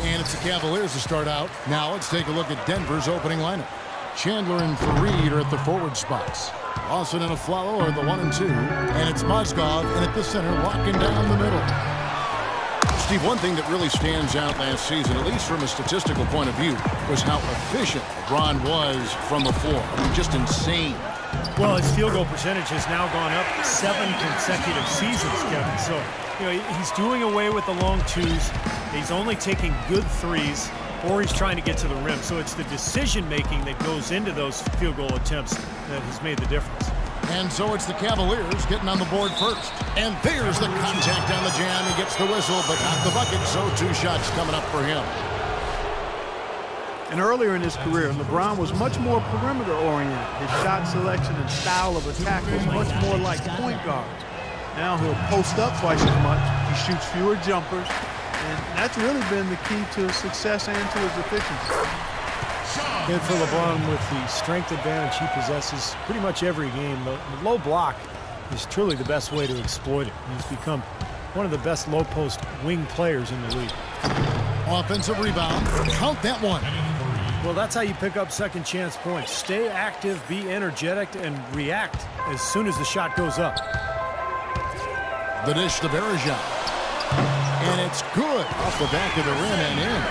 And it's the Cavaliers to start out. Now let's take a look at Denver's opening lineup. Chandler and Fareed are at the forward spots. Lawson and Aflalo are the 1 and 2. And it's Mozgov in at the center, locking down the middle. Steve, one thing that really stands out last season, at least from a statistical point of view, was how efficient LeBron was from the floor. I mean, just insane. Well, his field goal percentage has now gone up 7 consecutive seasons, Kevin. So, he's doing away with the long twos. He's only taking good threes, or he's trying to get to the rim. So it's the decision-making that goes into those field goal attempts that has made the difference. And so it's the Cavaliers getting on the board first. And there's the contact on the jam. He gets the whistle, but not the bucket, so 2 shots coming up for him. And earlier in his career, LeBron was much more perimeter-oriented. His shot selection and style of attack was much more like point guard. Now he'll post up twice as much. He shoots fewer jumpers. And that's really been the key to his success and to his efficiency. And for LeBron, with the strength advantage he possesses pretty much every game, the low block is truly the best way to exploit it. He's become one of the best low-post wing players in the league. Offensive rebound. Count that one. Well, that's how you pick up second chance points. Stay active, be energetic, and react as soon as the shot goes up. The dish to Varejao. And it's good off the back of the rim and in.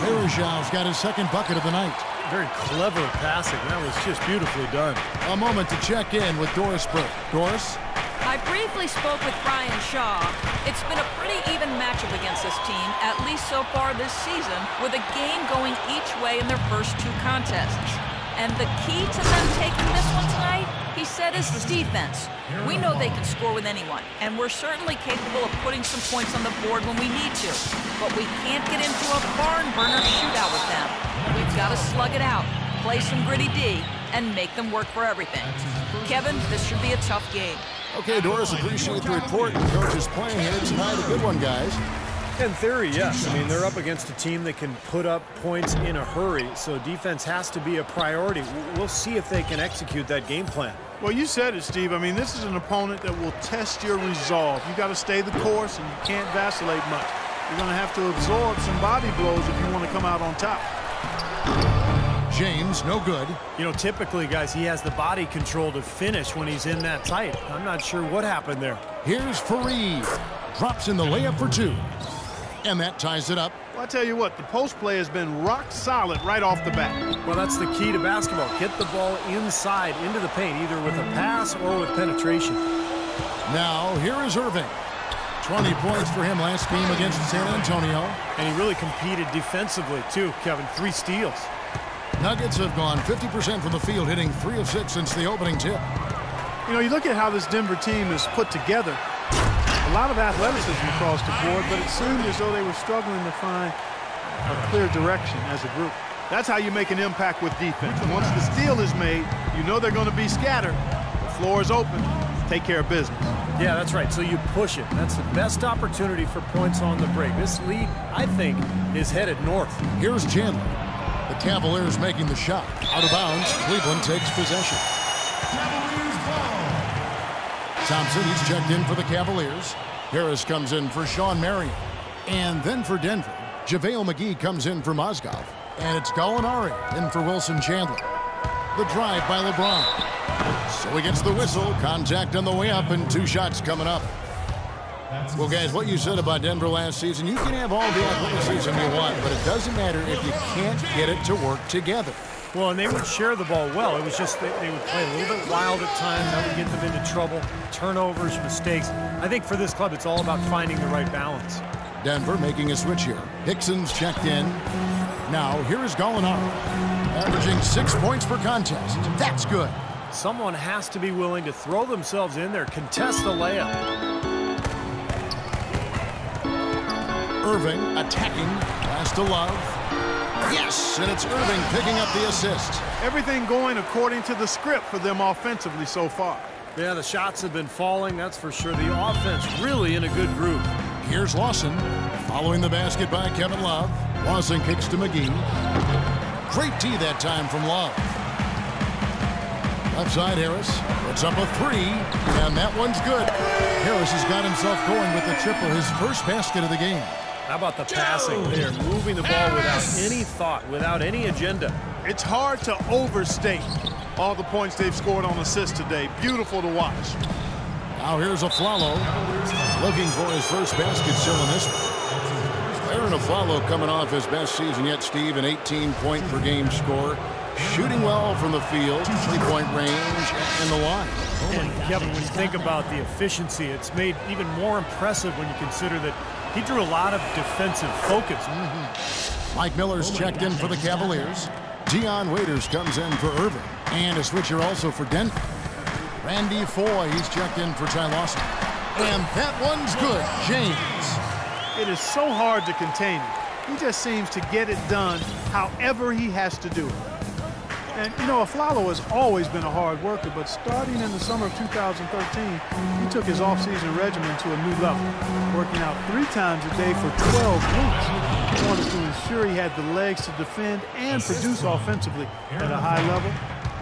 Varejao's got his second bucket of the night. Very clever passing. That was just beautifully done. A moment to check in with Doris Burke. Doris? I briefly spoke with Brian Shaw. It's been a pretty even matchup against this team, at least so far this season, with a game going each way in their first 2 contests. And the key to them taking this one tonight, he said, is defense. We know they can score with anyone, and we're certainly capable of putting some points on the board when we need to. But we can't get into a barn burner shootout with them. We've got to slug it out, play some gritty D, and make them work for everything. Kevin, this should be a tough game. Okay, Doris, appreciate the report. The coach is playing here tonight. A good one, guys. In theory, yes. I mean, they're up against a team that can put up points in a hurry, so defense has to be a priority. We'll see if they can execute that game plan. Well, you said it, Steve. I mean, this is an opponent that will test your resolve. You got to stay the course, and you can't vacillate much. You're going to have to absorb some body blows if you want to come out on top. James, no good. Typically, guys, he has the body control to finish when he's in that tight. I'm not sure what happened there. Here's Fareed. Drops in the layup for 2. And that ties it up. Well, I tell you what, the post play has been rock solid right off the bat. Well, that's the key to basketball. Get the ball inside, into the paint, either with a pass or with penetration. Now, here is Irving. 20 points for him last game against San Antonio. And he really competed defensively, too, Kevin. 3 steals. Nuggets have gone 50% from the field, hitting 3 of 6 since the opening tip. You look at how this Denver team is put together. A lot of athleticism across the board, but it seemed as though they were struggling to find a clear direction as a group. That's how you make an impact with defense. Once the steal is made, you know they're going to be scattered. The floor is open. Take care of business. Yeah, that's right. So you push it. That's the best opportunity for points on the break. This lead, I think, is headed north. Here's Chandler. The Cavaliers making the shot. Out of bounds, Cleveland takes possession. Thompson, he's checked in for the Cavaliers. Harris comes in for Sean Marion. And then for Denver, JaVale McGee comes in for Mozgov. And it's Gallinari in for Wilson Chandler. The drive by LeBron. So he gets the whistle, contact on the way up, and 2 shots coming up. Well, guys, what you said about Denver last season, you can have all the athleticism you want, but it doesn't matter if you can't get it to work together. Well, and they would share the ball well. It was just they would play a little bit wild at times. That would get them into trouble. Turnovers, mistakes. I think for this club, it's all about finding the right balance. Denver making a switch here. Hickson's checked in. Now, here is Gallinari, averaging 6 points per contest. That's good. Someone has to be willing to throw themselves in there, contest the layup. Irving attacking. Pass to Love. Yes, and it's Irving picking up the assist. Everything going according to the script for them offensively so far. Yeah, the shots have been falling, that's for sure. The offense really in a good groove. Here's Lawson, following the basket by Kevin Love. Lawson kicks to McGee. Great tee that time from Love. Left side, Harris puts up a 3, and that one's good. Harris has got himself going with the triple, his first basket of the game. How about the passing there? Moving the ball without any thought, without any agenda. It's hard to overstate all the points they've scored on assists today. Beautiful to watch. Now here's Afflalo looking for his first basket still in this one. Aaron Afflalo coming off his best season yet, Steve, an 18-point-per-game score. Shooting well from the field, three-point range, and the line. And Kevin, when you think about the efficiency, it's made even more impressive when you consider that he drew a lot of defensive focus. Mike Miller's checked in for the Cavaliers. Dion Waiters comes in for Irving. And a switcher also for Denver. Randy Foye, he's checked in for Ty Lawson. And that one's good. James. It is so hard to contain him. He just seems to get it done however he has to do it. And, you know, Afflalo has always been a hard worker, but starting in the summer of 2013, he took his offseason regimen to a new level, working out 3 times a day for 12 weeks. He wanted to ensure he had the legs to defend and produce offensively at a high level.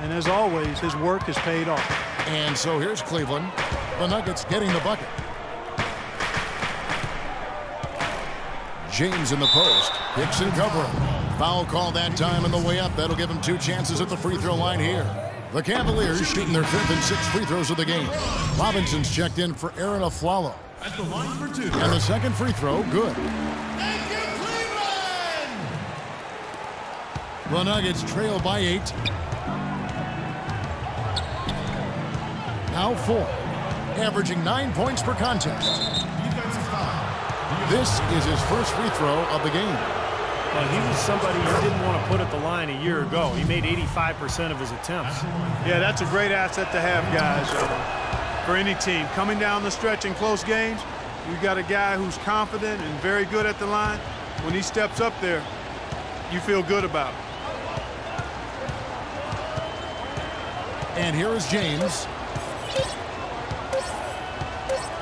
And as always, his work has paid off. And so here's Cleveland. The Nuggets getting the bucket. James in the post. Picks and cover. Foul call that time on the way up. That'll give him 2 chances at the free throw line here. The Cavaliers shooting their 5th and 6th free throws of the game. Robinson's checked in for Aaron Afflalo. At the line for 2. And the second free throw, good. Thank you, Cleveland! The Nuggets trail by 8. Now 4. Averaging 9 points per contest. Defensive foul. This is his first free throw of the game. Well, he was somebody you didn't want to put at the line a year ago. He made 85% of his attempts. Yeah, that's a great asset to have, guys, for any team. Coming down the stretch in close games, you've got a guy who's confident and very good at the line. When he steps up there, you feel good about it. And here is James.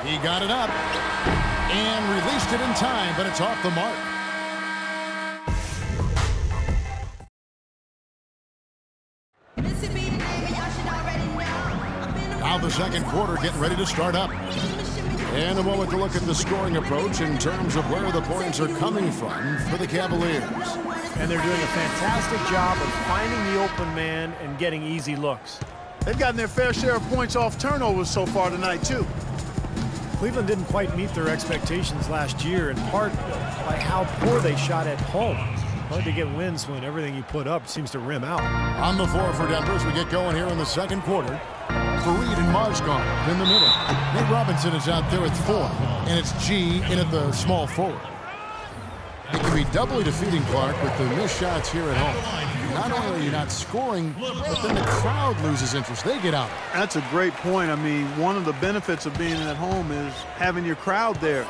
He got it up and released it in time, but it's off the mark. Now the second quarter getting ready to start up. And a moment to look at the scoring approach in terms of where the points are coming from for the Cavaliers. And they're doing a fantastic job of finding the open man and getting easy looks. They've gotten their fair share of points off turnovers so far tonight, too. Cleveland didn't quite meet their expectations last year, in part by how poor they shot at home. Hard to get wins when everything you put up seems to rim out. On the floor for Denver as we get going here in the second quarter. Fareed and Mozgov in the middle. Nate Robinson is out there at 4, and it's G in at the small forward. It can be doubly defeating, Clark, with the missed shots here at home. Not only are you not scoring, but then the crowd loses interest. They get out. That's a great point. I mean, one of the benefits of being at home is having your crowd there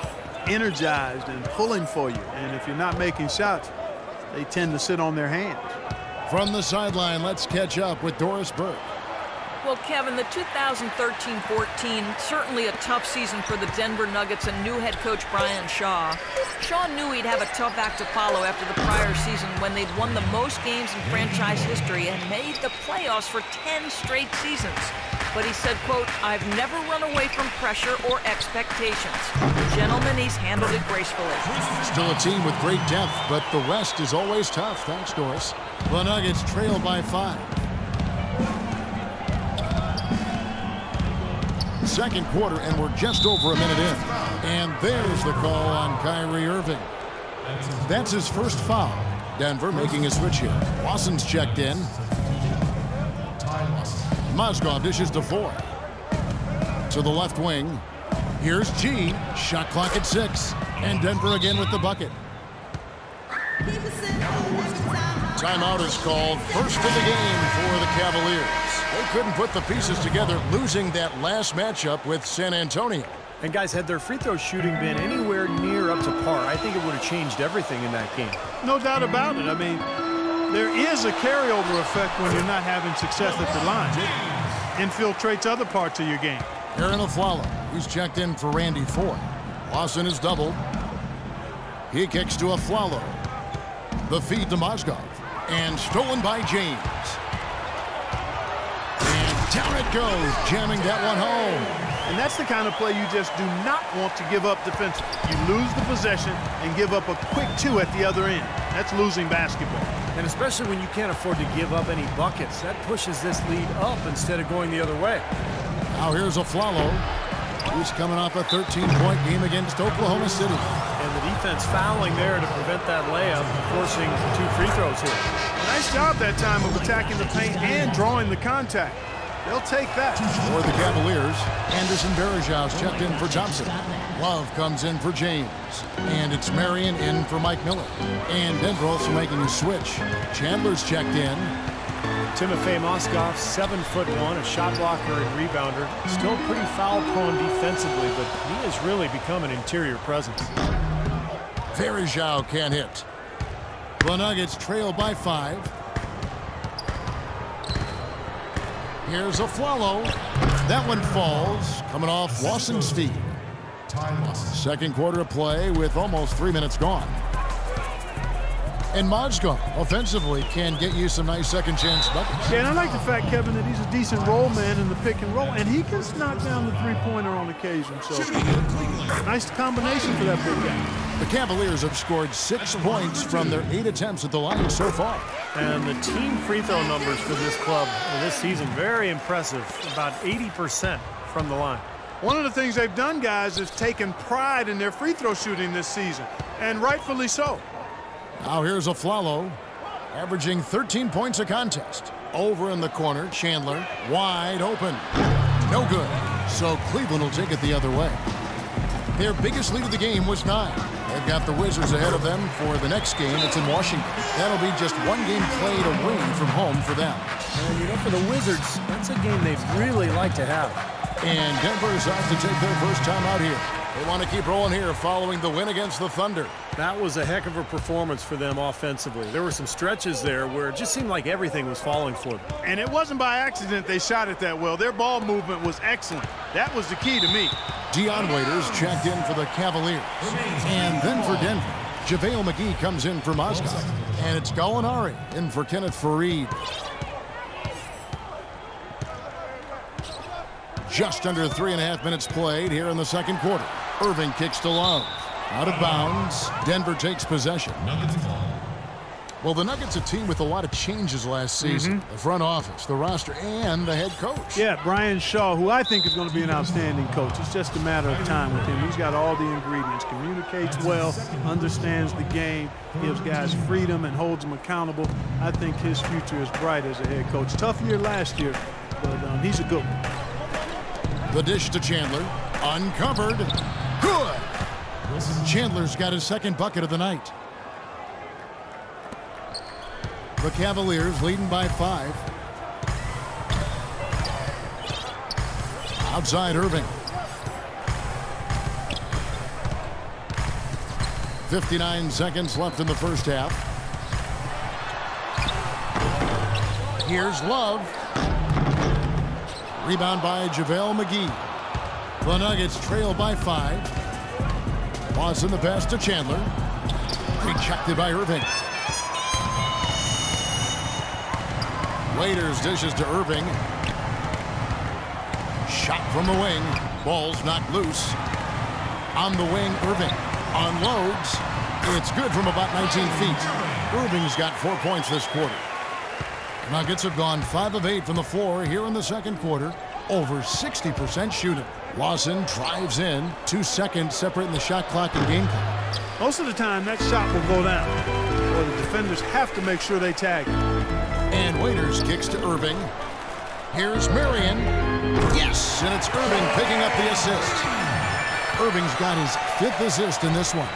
energized and pulling for you. And if you're not making shots, they tend to sit on their hands. From the sideline, let's catch up with Doris Burke. Well, Kevin, the 2013-14, certainly a tough season for the Denver Nuggets and new head coach Brian Shaw. Shaw knew he'd have a tough act to follow after the prior season when they'd won the most games in franchise history and made the playoffs for 10 straight seasons. But he said, quote, "I've never run away from pressure or expectations." Gentlemen, he's handled it gracefully. Still a team with great depth, but the West is always tough. Thanks, Doris. The Nuggets trail by 5. Second quarter, and we're just over a minute in. And there's the call on Kyrie Irving. That's his first foul. Denver making a switch here. Lawson's checked in. Mozgov dishes to 4. To the left wing. Here's G. Shot clock at 6. And Denver again with the bucket. Timeout is called. First of the game for the Cavaliers. They couldn't put the pieces together, losing that last matchup with San Antonio. And guys, had their free throw shooting been anywhere near up to par, I think it would have changed everything in that game. No doubt about it. I mean, there is a carryover effect when you're not having success at the line. It infiltrates other parts of your game. Aaron Afflalo, he's checked in for Randy Foye. Lawson is doubled. He kicks to Afflalo. The feed to Mozgov. And stolen by James. And down it goes, jamming that one home. And that's the kind of play you just do not want to give up defensively. You lose the possession and give up a quick 2 at the other end. That's losing basketball. And especially when you can't afford to give up any buckets, that pushes this lead up instead of going the other way. Now here's Aflalo, who's coming off a 13-point game against Oklahoma City. And the defense fouling there to prevent that layup, forcing 2 free throws here. Nice job that time of attacking the paint and drawing the contact. They'll take that. For the Cavaliers, Anderson Varejau's checked in for Thompson. Love comes in for James. And it's Marion in for Mike Miller. And Denver also making a switch. Chandler's checked in. Timofey Mozgov, 7'1", a shot blocker and rebounder. Still pretty foul-prone defensively, but he has really become an interior presence. Varejao can't hit. The Nuggets trail by 5. Here's Aflalo. That one falls, coming off Lawson's feet. Second quarter of play with almost 3 minutes gone. And Mozgov, offensively, can get you some nice second-chance buckets. Yeah, and I like the fact, Kevin, that he's a decent roll man in the pick and roll, and he can knock down the three-pointer on occasion. So, nice combination for that big guy. The Cavaliers have scored 6 points from their 8 attempts at the line so far. And the team free throw numbers for this club this season, very impressive, about 80% from the line. One of the things they've done, guys, is taken pride in their free throw shooting this season, and rightfully so. Now here's Aflalo, averaging 13 points a contest. Over in the corner, Chandler, wide open. No good, so Cleveland will take it the other way. Their biggest lead of the game was 9. They've got the Wizards ahead of them for the next game. It's in Washington. That'll be just 1 game played away from home for them. And, you know, for the Wizards, that's a game they'd really like to have. And Denver's out to take their first time out here. They want to keep rolling here following the win against the Thunder. That was a heck of a performance for them offensively. There were some stretches there where it just seemed like everything was falling for them. And it wasn't by accident they shot it that well. Their ball movement was excellent. That was the key to me. Dion Waiters checked in for the Cavaliers. And then for Denver, JaVale McGee comes in for Mozgov. And it's Gallinari in for Kenneth Faried. Just under 3.5 minutes played here in the second quarter. Irving kicks to Love. Out of bounds. Denver takes possession. Well, the Nuggets a team with a lot of changes last season. The front office, the roster, and the head coach. Yeah, Brian Shaw, who I think is going to be an outstanding coach. It's just a matter of time with him. He's got all the ingredients. Communicates well, understands the game, gives guys freedom, and holds them accountable. I think his future is bright as a head coach. Tough year last year, but he's a good one. The dish to Chandler. Uncovered. Good. Chandler's got his second bucket of the night. The Cavaliers leading by 5. Outside Irving. 59 seconds left in the first half. Here's Love. Rebound by JaVale McGee. The Nuggets trail by 5. Watson the pass to Chandler. Rejected by Irving. Waiters dishes to Irving. Shot from the wing. Ball's knocked loose. On the wing, Irving unloads. It's good from about 19 feet. Irving's got 4 points this quarter. Nuggets have gone 5 of 8 from the floor here in the second quarter. Over 60% shooting. Lawson drives in. 2 seconds separating the shot clock and game clock. Most of the time, that shot will go down. Or the defenders have to make sure they tag him. And Waiters kicks to Irving. Here's Marion. Yes, and it's Irving picking up the assist. Irving's got his 5th assist in this one.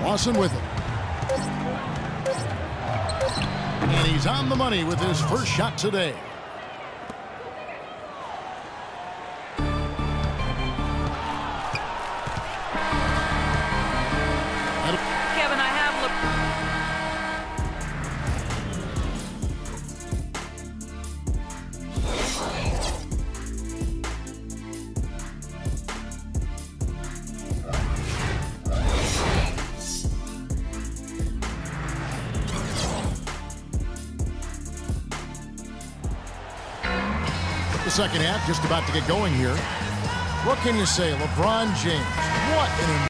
Lawson with it. And he's on the money with his first shot today. Kevin, I have second half just about to get going here. What can you say? LeBron James, what an